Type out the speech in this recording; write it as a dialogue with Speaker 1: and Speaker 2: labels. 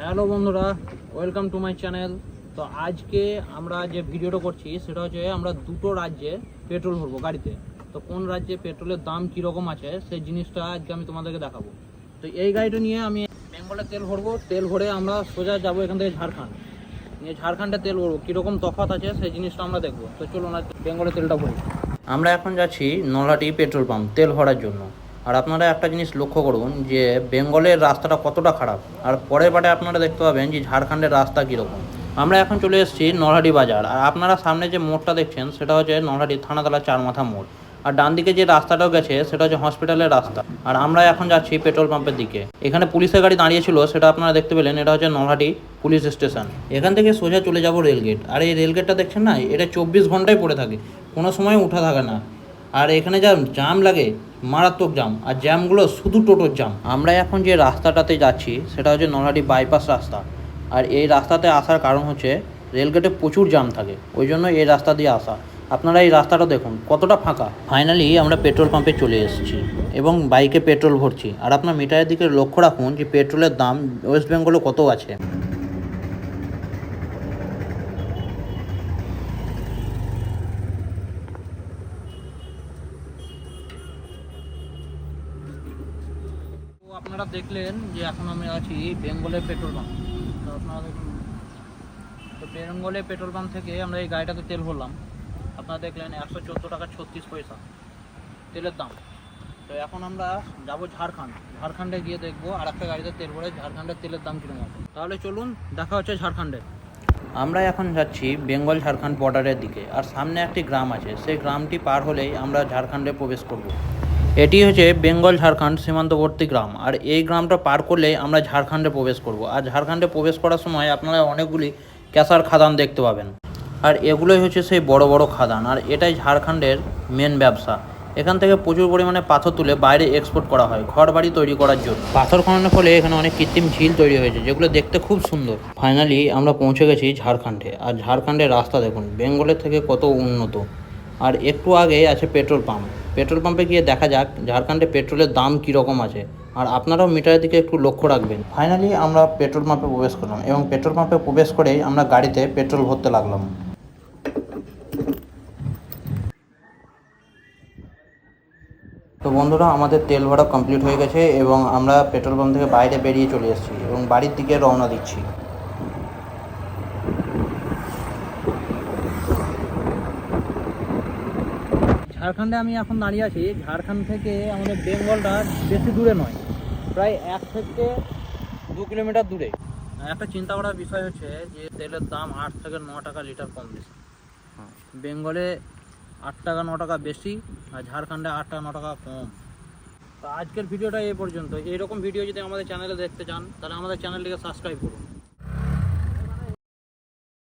Speaker 1: Hello বন্ধুরা, welcome to my channel. তো আজকে আমরা যে ভিডিওটা করছি সেটা হচ্ছে আমরা দুটো রাজ্যে পেট্রোল ভরবো গাড়িতে। তো কোন রাজ্যে পেট্রোলের দাম কীরকম আছে সেই জিনিসটা আজকে আমি তোমাদেরকে দেখাবো। তো এই গাড়িটা নিয়ে আমি বেঙ্গলে তেল ভরবো, তেল ভরে আমরা সোজা যাবো এখান থেকে ঝাড়খণ্ড, নিয়ে ঝাড়খণ্ডে তেল ভরবো। কীরকম তফাৎ আছে সেই জিনিসটা আমরা দেখবো। তো চলুন আজ বেঙ্গলে তেলটা ভরি। আমরা এখন যাচ্ছি নলহাটি পেট্রোল পাম্প তেল ভরার জন্য। আর আপনারা একটা জিনিস লক্ষ্য করুন যে বেঙ্গলের রাস্তাটা কতটা খারাপ, আর পরের পাটে আপনারা দেখতে পাবেন যে ঝাড়খণ্ডের রাস্তা কীরকম। আমরা এখন চলে এসেছি নলহাটি বাজার, আর আপনারা সামনে যে মোড়টা দেখছেন সেটা হচ্ছে নলহাটি থানাতলা চারমাথা মোড়। আর ডান দিকে যে রাস্তাটাও গেছে সেটা হচ্ছে হসপিটালের রাস্তা। আর আমরা এখন যাচ্ছি পেট্রোল পাম্পের দিকে। এখানে পুলিশের গাড়ি দাঁড়িয়েছিল, সেটা আপনারা দেখতে পেলেন। এটা হচ্ছে নলহাটি পুলিশ স্টেশন। এখান থেকে সোজা চলে যাব রেলগেট। আর এই রেলগেটটা দেখছেন না, এটা 24 ঘন্টায় পড়ে থাকে, কোনো সময় উঠা থাকে না। আর এখানে যা জাম লাগে, মারাত্মক জাম, আর জ্যামগুলো শুধু টোটোর জাম। আমরা এখন যে রাস্তাটাতে যাচ্ছি সেটা হচ্ছে নলহাটি বাইপাস রাস্তা। আর এই রাস্তাতে আসার কারণ হচ্ছে রেলগেটে প্রচুর জাম থাকে, ওই জন্য এই রাস্তা দিয়ে আসা। আপনারা এই রাস্তাটা দেখুন কতটা ফাঁকা। ফাইনালি আমরা পেট্রোল পাম্পে চলে এসেছি এবং বাইকে পেট্রোল ভরছি। আর আপনার মিটারের দিকে লক্ষ্য রাখুন যে পেট্রোলের দাম ওয়েস্ট বেঙ্গলে কত আছে। তো আপনারা দেখলেন যে এখন আমি আছি বেঙ্গলের পেট্রোল পাম্প। তো আপনারা দেখুন, তো বেঙ্গলের পেট্রোল পাম্প থেকে আমরা এই গাড়িটাতে তেল ভরলাম। আপনারা দেখলেন 114 টাকা 36 পয়সা তেলের দাম। তো এখন আমরা যাব ঝাড়খণ্ডে গিয়ে দেখবো আর একটা গাড়িতে তেল ভরে ঝাড়খণ্ডের তেলের দাম কিরকম আছে। তাহলে চলুন, দেখা হচ্ছে ঝাড়খণ্ডে। আমরা এখন যাচ্ছি বেঙ্গল ঝাড়খণ্ড বর্ডারের দিকে। আর সামনে একটি গ্রাম আছে, সেই গ্রামটি পার হলেই আমরা ঝাড়খণ্ডে প্রবেশ করব। এটি হচ্ছে বেঙ্গল ঝাড়খণ্ড সীমান্তবর্তী গ্রাম। আর এই গ্রামটা পার করলেই আমরা ঝাড়খণ্ডে প্রবেশ করব। আর ঝাড়খণ্ডে প্রবেশ করার সময় আপনারা অনেকগুলি ক্যাসার খাদান দেখতে পাবেন। আর এগুলোই হচ্ছে সেই বড় বড় খাদান। আর এটাই ঝাড়খণ্ডের মেন ব্যবসা। এখান থেকে প্রচুর পরিমাণে পাথর তুলে বাইরে এক্সপোর্ট করা হয় ঘর বাড়ি তৈরি করার জন্য। পাথর খননের ফলে এখানে অনেক কৃত্রিম ঝিল তৈরি হয়েছে, যেগুলো দেখতে খুব সুন্দর। ফাইনালি আমরা পৌঁছে গেছি ঝাড়খণ্ডে। আর ঝাড়খণ্ডের রাস্তা দেখুন বেঙ্গলের থেকে কত উন্নত। আর একটু আগে আছে পেট্রোল পাম্প। পেট্রোল পাম্পে গিয়ে দেখা যাক ঝাড়খণ্ডে পেট্রোলের দাম কীরকম আছে। আর আপনারাও মিটারের দিকে একটু লক্ষ্য রাখবেন। ফাইনালি আমরা পেট্রোল পাম্পে প্রবেশ করলাম এবং পেট্রোল পাম্পে প্রবেশ করেই আমরা গাড়িতে পেট্রোল ভরতে লাগলাম। তো বন্ধুরা, আমাদের তেল ভরা কমপ্লিট হয়ে গেছে এবং আমরা পেট্রোল পাম্প থেকে বাইরে বেরিয়ে চলে এসেছি এবং বাড়ির দিকে রওনা দিচ্ছি। ঝাড়খণ্ডে আমি এখন দাঁড়িয়ে আছি। ঝাড়খণ্ড থেকে আমাদের বেঙ্গলটা বেশি দূরে নয়, প্রায় 1 থেকে 2 কিলোমিটার দূরে। একটা চিন্তা করার বিষয় হচ্ছে যে তেলের দাম 8 থেকে 9 টাকা লিটার কম বেশি। বেঙ্গলে 8 টাকা 9 টাকা বেশি, আর ঝাড়খণ্ডে 8 টাকা 9 টাকা কম। তো আজকের ভিডিওটা এই পর্যন্ত। এইরকম ভিডিও যদি আমাদের চ্যানেলে দেখতে চান তাহলে আমাদের চ্যানেলটিকে সাবস্ক্রাইব করুন।